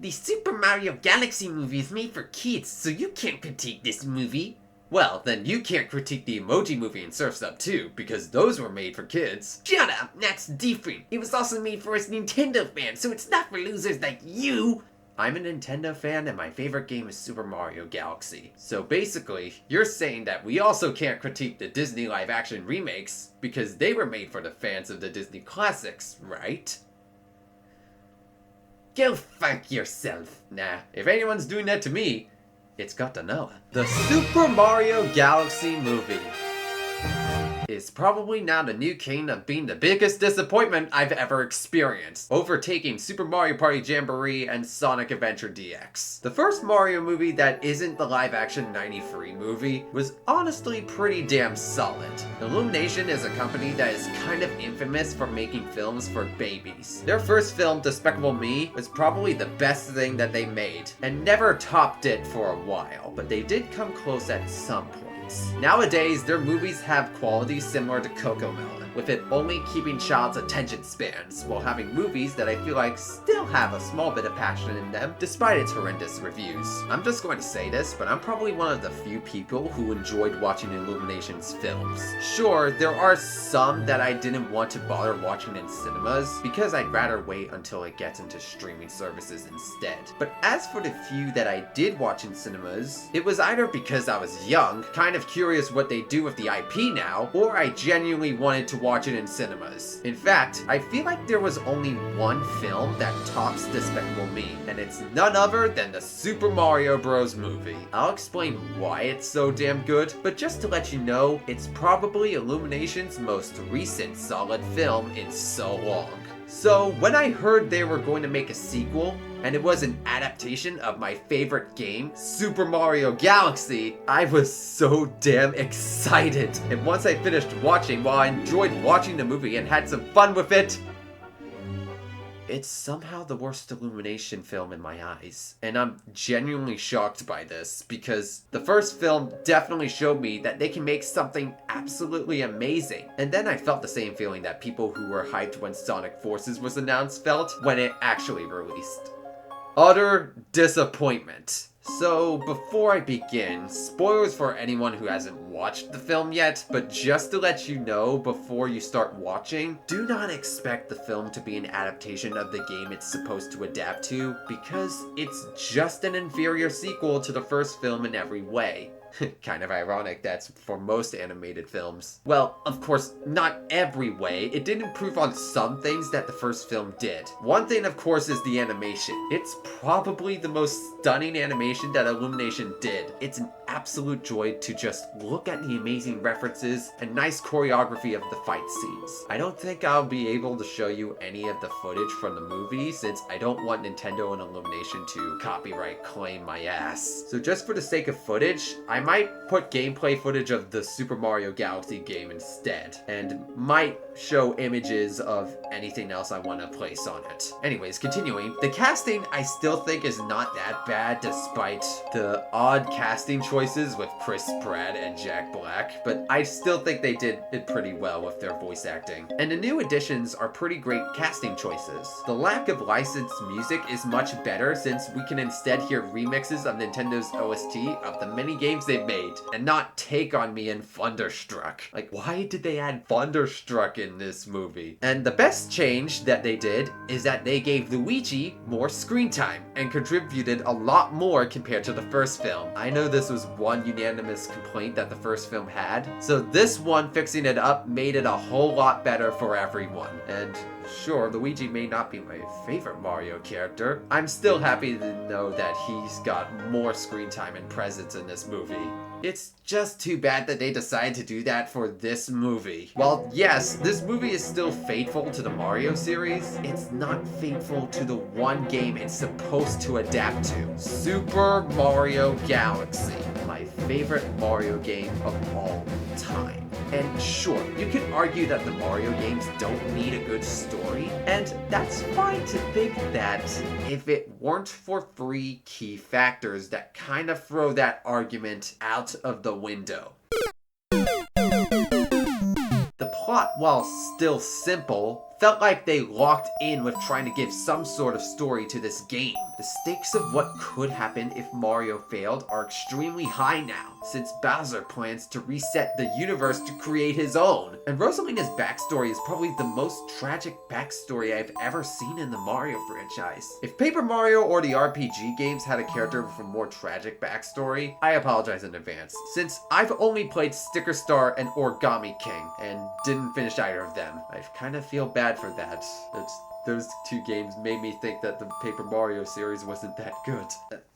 The Super Mario Galaxy movie is made for kids, so you can't critique this movie. Well, then you can't critique the Emoji Movie and Surf's Up too, because those were made for kids. Shut up, that's different. It was also made for us Nintendo fans, so it's not for losers like you. I'm a Nintendo fan and my favorite game is Super Mario Galaxy. So basically, you're saying that we also can't critique the Disney live-action remakes because they were made for the fans of the Disney classics, right? Go fuck yourself. Nah, if anyone's doing that to me, it's got to know. The Super Mario Galaxy movie is probably now the new king of being the biggest disappointment I've ever experienced, overtaking Super Mario Party Jamboree and Sonic Adventure DX. The first Mario movie that isn't the live-action '93 movie was honestly pretty damn solid. Illumination is a company that is kind of infamous for making films for babies. Their first film, Despicable Me, was probably the best thing that they made, and never topped it for a while, but they did come close at some point. Nowadays, their movies have quality similar to Cocomelon, with it only keeping child's attention spans, while having movies that I feel like still have a small bit of passion in them, despite its horrendous reviews. I'm just going to say this, but I'm probably one of the few people who enjoyed watching Illuminations films. Sure, there are some that I didn't want to bother watching in cinemas, because I'd rather wait until it gets into streaming services instead. But as for the few that I did watch in cinemas, it was either because I was young, kind of curious what they do with the IP now, or I genuinely wanted to watch it in cinemas. In fact, I feel like there was only one film that tops Despicable Me, and it's none other than the Super Mario Bros. Movie. I'll explain why it's so damn good, but just to let you know, it's probably Illumination's most recent solid film in so long. So when I heard they were going to make a sequel, and it was an adaptation of my favorite game, Super Mario Galaxy, I was so damn excited. And once I finished watching, while I enjoyed watching the movie and had some fun with it, it's somehow the worst Illumination film in my eyes. And I'm genuinely shocked by this, because the first film definitely showed me that they can make something absolutely amazing. And then I felt the same feeling that people who were hyped when Sonic Forces was announced felt when it actually released. Utter disappointment. So, before I begin, spoilers for anyone who hasn't watched the film yet, but just to let you know before you start watching, do not expect the film to be an adaptation of the game it's supposed to adapt to, because it's just an inferior sequel to the first film in every way. Kind of ironic, that's for most animated films. Well, of course, not every way. It did improve on some things that the first film did. One thing, of course, is the animation. It's probably the most stunning animation that Illumination did. It's an absolute joy to just look at the amazing references and nice choreography of the fight scenes. I don't think I'll be able to show you any of the footage from the movie, since I don't want Nintendo and Illumination to copyright claim my ass. So just for the sake of footage, I might put gameplay footage of the Super Mario Galaxy game instead, and might show images of anything else I want to place on it. Anyways, continuing, the casting I still think is not that bad despite the odd casting choices with Chris Pratt and Jack Black, but I still think they did it pretty well with their voice acting. And the new additions are pretty great casting choices. The lack of licensed music is much better, since we can instead hear remixes of Nintendo's OST of the many games they've made, and not Take On Me and Thunderstruck. Like, why did they add Thunderstruck in this movie? And the best change that they did is that they gave Luigi more screen time and contributed a lot more compared to the first film. I know this was one unanimous complaint that the first film had, so this one fixing it up made it a whole lot better for everyone. And sure, Luigi may not be my favorite Mario character, I'm still happy to know that he's got more screen time and presence in this movie. It's just too bad that they decided to do that for this movie. While yes, this movie is still faithful to the Mario series, it's not faithful to the one game it's supposed to adapt to. Super Mario Galaxy, my favorite Mario game of all time. And sure, you can argue that the Mario games don't need a good story, and that's fine to think that if it weren't for three key factors that kind of throw that argument out of the window. The plot, while still simple, felt like they locked in with trying to give some sort of story to this game. The stakes of what could happen if Mario failed are extremely high now, since Bowser plans to reset the universe to create his own. And Rosalina's backstory is probably the most tragic backstory I've ever seen in the Mario franchise. If Paper Mario or the RPG games had a character with a more tragic backstory, I apologize in advance, since I've only played Sticker Star and Origami King, and didn't finish either of them. I kind of feel bad for that. Those two games made me think that the Paper Mario series wasn't that good.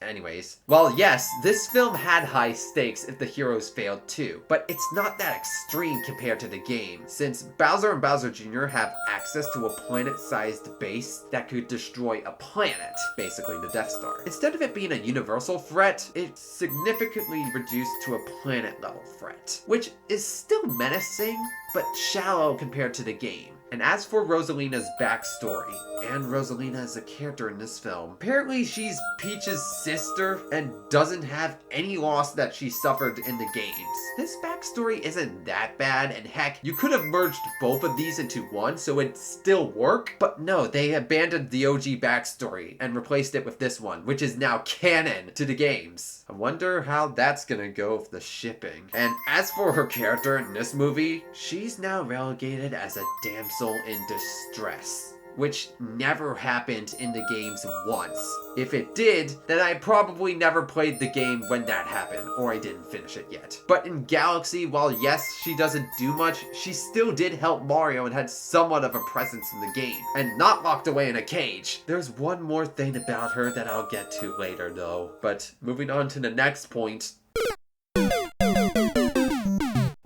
Anyways, well, yes, this film had high stakes if the heroes failed too, but it's not that extreme compared to the game, since Bowser and Bowser Jr. have access to a planet-sized base that could destroy a planet, basically the Death Star. Instead of it being a universal threat, it's significantly reduced to a planet-level threat, which is still menacing, but shallow compared to the game. And as for Rosalina's backstory, and Rosalina as a character in this film, apparently she's Peach's sister and doesn't have any loss that she suffered in the games. This backstory isn't that bad, and heck, you could have merged both of these into one so it'd still work, but no, they abandoned the OG backstory and replaced it with this one, which is now canon to the games. I wonder how that's gonna go with the shipping. And as for her character in this movie, she's now relegated as a damsel in distress, which never happened in the games once. If it did, then I probably never played the game when that happened, or I didn't finish it yet. But in Galaxy, while yes, she doesn't do much, she still did help Mario and had somewhat of a presence in the game, and not locked away in a cage. There's one more thing about her that I'll get to later though. But moving on to the next point.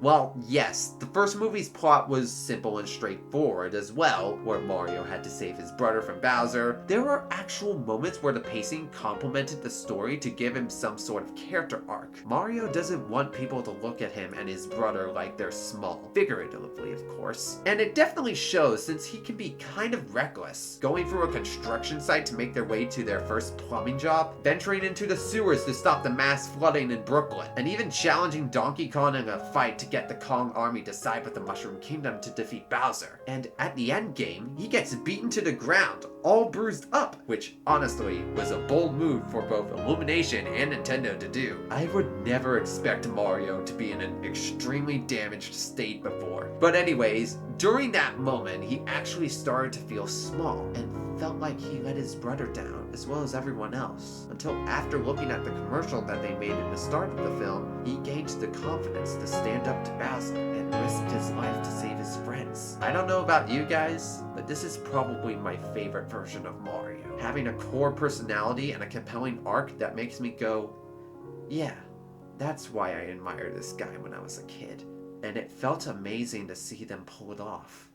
Well, yes, the first movie's plot was simple and straightforward as well, where Mario had to save his brother from Bowser. There were actual moments where the pacing complemented the story to give him some sort of character arc. Mario doesn't want people to look at him and his brother like they're small, figuratively of course. And it definitely shows, since he can be kind of reckless, going through a construction site to make their way to their first plumbing job, venturing into the sewers to stop the mass flooding in Brooklyn, and even challenging Donkey Kong in a fight to get the Kong army to side with the Mushroom Kingdom to defeat Bowser. And at the end game, he gets beaten to the ground, all bruised up, which honestly was a bold move for both Illumination and Nintendo to do. I would never expect Mario to be in an extremely damaged state before. But anyways, during that moment, he actually started to feel small and felt like he let his brother down, as well as everyone else, until after looking at the commercial that they made at the start of the film, he gained the confidence to stand up to Bowser and risked his life to save his friends. I don't know about you guys, but this is probably my favorite version of Mario, having a core personality and a compelling arc that makes me go, yeah, that's why I admired this guy when I was a kid. And it felt amazing to see them pull it off.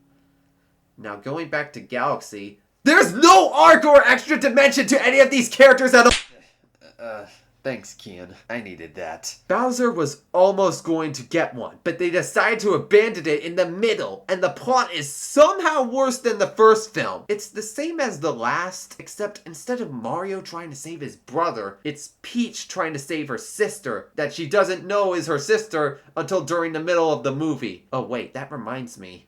Now going back to Galaxy, there's no arc or extra dimension to any of these characters at all. Thanks, Kian. I needed that. Bowser was almost going to get one, but they decided to abandon it in the middle, and the plot is somehow worse than the first film. It's the same as the last, except instead of Mario trying to save his brother, it's Peach trying to save her sister that she doesn't know is her sister until during the middle of the movie. Oh wait, that reminds me.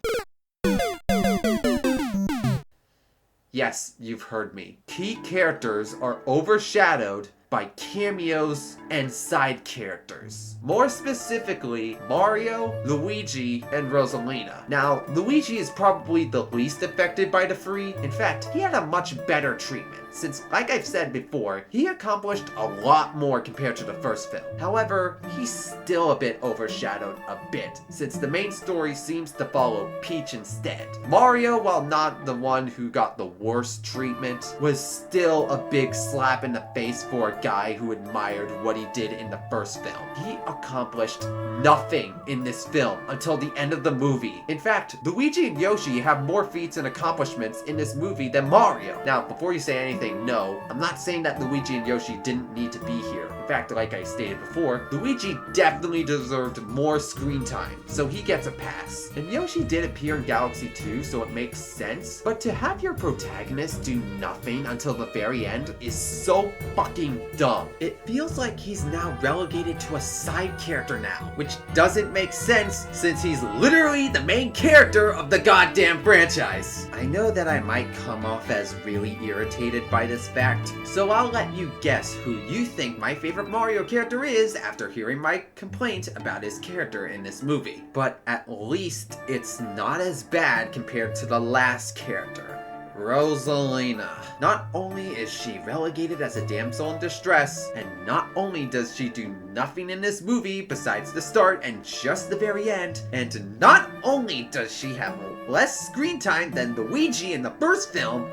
Yes, you've heard me. Key characters are overshadowed by cameos and side characters. More specifically, Mario, Luigi, and Rosalina. Now, Luigi is probably the least affected by the three. In fact, he had a much better treatment, since, like I've said before, he accomplished a lot more compared to the first film. However, he's still a bit overshadowed a bit, since the main story seems to follow Peach instead. Mario, while not the one who got the worst treatment, was still a big slap in the face for a guy who admired what he did in the first film. He accomplished nothing in this film until the end of the movie. In fact, Luigi and Yoshi have more feats and accomplishments in this movie than Mario. Now, before you say anything, no, I'm not saying that Luigi and Yoshi didn't need to be here. In fact, like I stated before, Luigi definitely deserved more screen time, so he gets a pass. And Yoshi did appear in Galaxy 2, so it makes sense, but to have your protagonist do nothing until the very end is so fucking dumb. It feels like he's now relegated to a side character now, which doesn't make sense since he's literally the main character of the goddamn franchise. I know that I might come off as really irritated by this fact, so I'll let you guess who you think my favorite Mario character is after hearing my complaint about his character in this movie. But at least it's not as bad compared to the last character, Rosalina. Not only is she relegated as a damsel in distress, and not only does she do nothing in this movie besides the start and just the very end, and not only does she have less screen time than Luigi in the first film,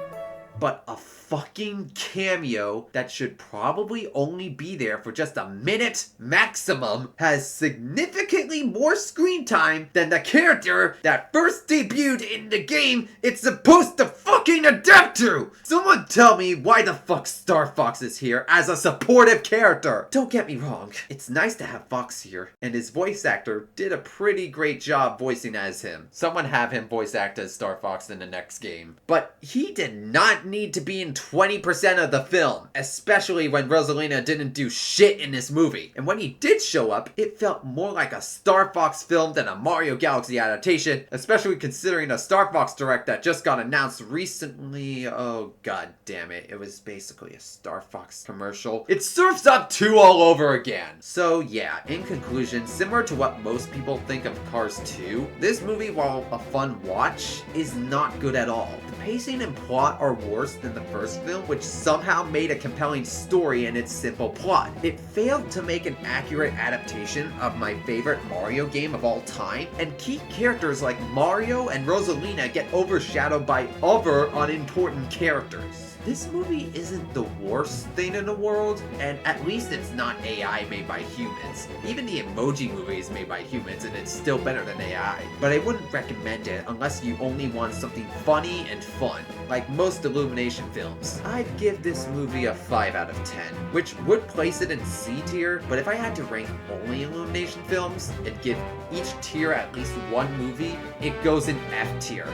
but a fucking cameo that should probably only be there for just a minute maximum has significantly more screen time than the character that first debuted in the game it's supposed to fucking adapt to! Someone tell me why the fuck Star Fox is here as a supportive character! Don't get me wrong, it's nice to have Fox here, and his voice actor did a pretty great job voicing as him. Someone have him voice act as Star Fox in the next game. But he did not need to be in 20% of the film, especially when Rosalina didn't do shit in this movie. And when he did show up, it felt more like a Star Fox film than a Mario Galaxy adaptation, especially considering a Star Fox Direct that just got announced recently. Oh god damn it, it was basically a Star Fox commercial. It Surfs Up 2 all over again. So yeah, in conclusion, similar to what most people think of Cars 2, this movie, while a fun watch, is not good at all. The pacing and plot are worse than the first film, which somehow made a compelling story in its simple plot. It failed to make an accurate adaptation of my favorite Mario game of all time, and key characters like Mario and Rosalina get overshadowed by other unimportant characters. This movie isn't the worst thing in the world, and at least it's not AI made by humans. Even the Emoji movie is made by humans, and it's still better than AI. But I wouldn't recommend it unless you only want something funny and fun, like most Illumination films. I'd give this movie a 5 out of 10, which would place it in C tier, but if I had to rank only Illumination films and give each tier at least one movie, it goes in F tier,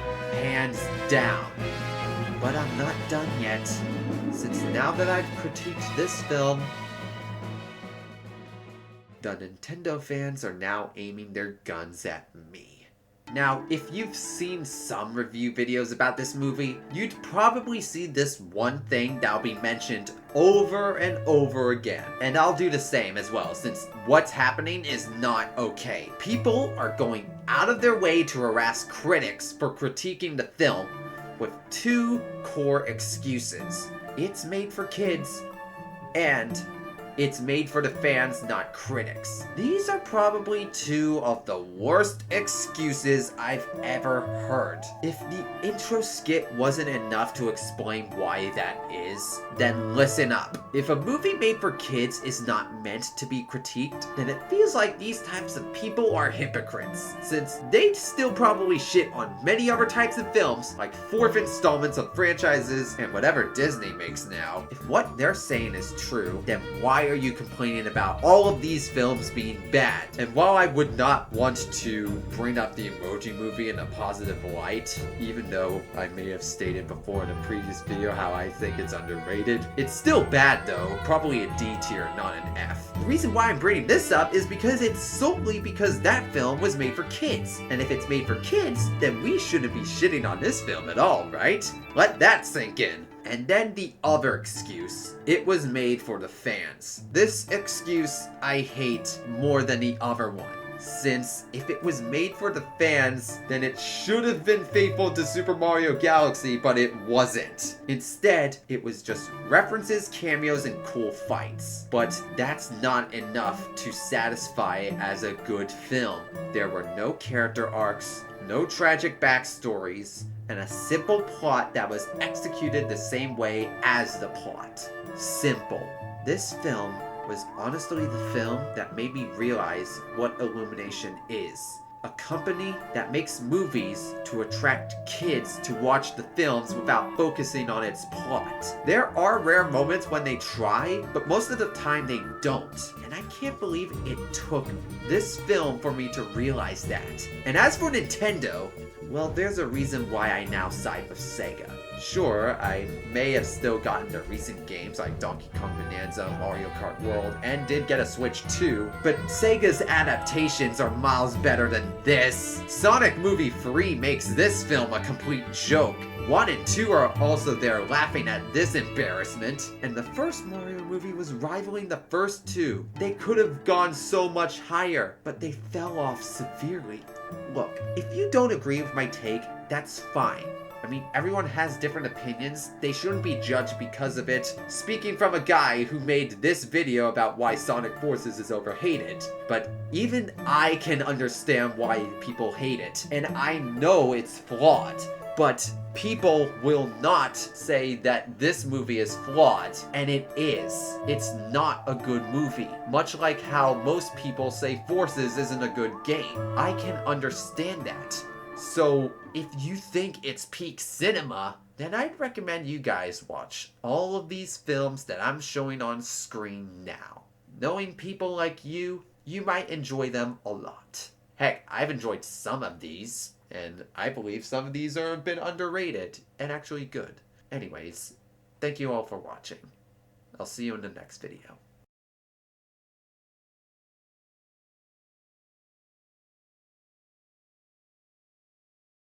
hands down. But I'm not done yet, since now that I've critiqued this film, the Nintendo fans are now aiming their guns at me. Now, if you've seen some review videos about this movie, you'd probably see this one thing that'll be mentioned over and over again. And I'll do the same as well, since what's happening is not okay. People are going out of their way to harass critics for critiquing the film with two core excuses. It's made for kids, and it's made for the fans, not critics. These are probably two of the worst excuses I've ever heard. If the intro skit wasn't enough to explain why that is, then listen up. If a movie made for kids is not meant to be critiqued, then it feels like these types of people are hypocrites, since they'd still probably shit on many other types of films, like fourth installments of franchises and whatever Disney makes now. If what they're saying is true, then why are you complaining about all of these films being bad? And while I would not want to bring up the Emoji movie in a positive light, even though I may have stated before in a previous video how I think it's underrated, it's still bad though, probably a D tier, not an F. The reason why I'm bringing this up is because it's solely because that film was made for kids. And if it's made for kids, then we shouldn't be shitting on this film at all, right? Let that sink in. And then the other excuse, it was made for the fans. This excuse I hate more than the other one, since if it was made for the fans, then it should have been faithful to Super Mario Galaxy, but it wasn't. Instead, it was just references, cameos, and cool fights. But that's not enough to satisfy as a good film. There were no character arcs, no tragic backstories, and a simple plot that was executed the same way as the plot. Simple. This film was honestly the film that made me realize what Illumination is. A company that makes movies to attract kids to watch the films without focusing on its plot. There are rare moments when they try, but most of the time they don't. And I can't believe it took this film for me to realize that. And as for Nintendo, well, there's a reason why I now side with Sega. Sure, I may have still gotten the recent games like Donkey Kong Bonanza, Mario Kart World, and did get a Switch too, but Sega's adaptations are miles better than this. Sonic Movie 3 makes this film a complete joke. 1 and 2 are also there laughing at this embarrassment, and the first Mario movie was rivaling the first two. They could have gone so much higher, but they fell off severely. Look, if you don't agree with my take, that's fine. I mean, everyone has different opinions. They shouldn't be judged because of it. Speaking from a guy who made this video about why Sonic Forces is overhated. But even I can understand why people hate it. And I know it's flawed. But people will not say that this movie is flawed, and it is. It's not a good movie. Much like how most people say Forces isn't a good game. I can understand that. So, if you think it's peak cinema, then I'd recommend you guys watch all of these films that I'm showing on screen now. Knowing people like you might enjoy them a lot. Heck, I've enjoyed some of these, and I believe some of these are a bit underrated and actually good. Anyways, thank you all for watching. I'll see you in the next video.